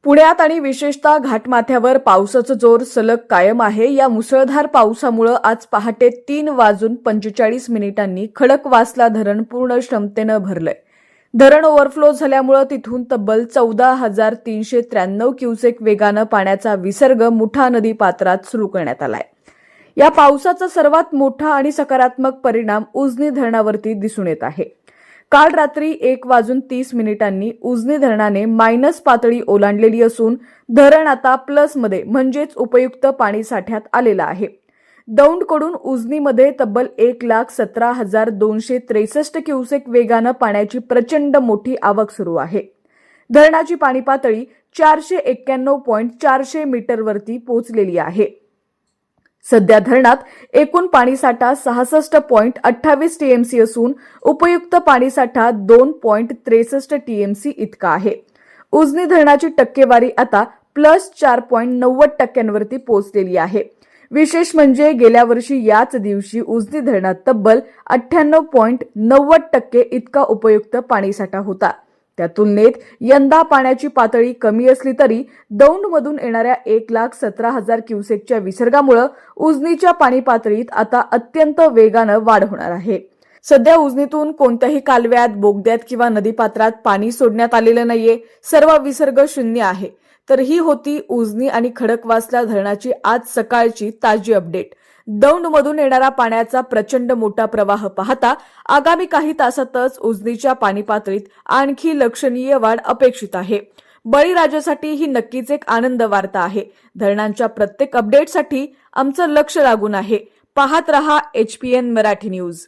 पुण्यात आणि विशेषतः घाटमाथ्यावर पावसाचा जोर सलग कायम आहे। या मुसळधार पावसामुळे आज पहाटे 3:45 खडकवासला धरण पूर्ण क्षमतेनं भरलंय। धरण ओव्हरफ्लो झाल्यामुळे तिथून तब्बल 14,393 क्युसेक वेगानं पाण्याचा विसर्ग मुठा नदी पात्रात सुरू करण्यात आलाय। या पावसाचा सर्वात मोठा आणि सकारात्मक परिणाम उजनी धरणावरती दिसून येत आहे। काल रात्री 1:30 उजनी धरणाने मायनस पातळी ओलांडलेली असून धरण आता प्लसमध्ये म्हणजेच उपयुक्त पाणी साठ्यात आलेलं आहे। दौंडकडून उजनीमध्ये तब्बल 1,17,263 क्युसेक वेगानं पाण्याची प्रचंड मोठी आवक सुरू आहे। धरणाची पाणी पातळी 491.400 मीटरवरती पोहोचलेली आहे। सध्या धरणात एकूण पाणीसाठा 66.28 टीएमसी असून उपयुक्त पाणीसाठा 2.63 टीएमसी इतका आहे। उजनी धरणाची टक्केवारी आता +4.90% पोहोचलेली आहे। विशेष म्हणजे गेल्या वर्षी याच दिवशी उजनी धरणात तब्बल 98.90% इतका उपयुक्त पाणीसाठा होता। त्या तुलनेत यंदा पाण्याची पातळी कमी असली तरी दौंडमधून येणाऱ्या 1,17,000 क्युसेकच्या विसर्गामुळे उजनीच्या पाणी पातळीत आता अत्यंत वेगानं वाढ होणार आहे। सध्या उजनीतून कोणत्याही कालव्यात, बोगद्यात किंवा नदीपात्रात पाणी सोडण्यात आलेलं नाहीये। सर्व विसर्ग शून्य आहे। तर ही होती उजनी आणि खडकवासला धरणाची आज सकाळची ताजी अपडेट। दौंडमधून येणारा पाण्याचा प्रचंड मोठा प्रवाह पाहता आगामी काही तासातच उजनीच्या पाणी पातळीत आणखी लक्षणीय वाढ अपेक्षित आहे। बळीराजासाठी ही नक्कीच एक आनंद वार्ता आहे। धरणांच्या प्रत्येक अपडेटसाठी आमचं लक्ष लागून आहे। पाहत रहा HPN मराठी न्यूज।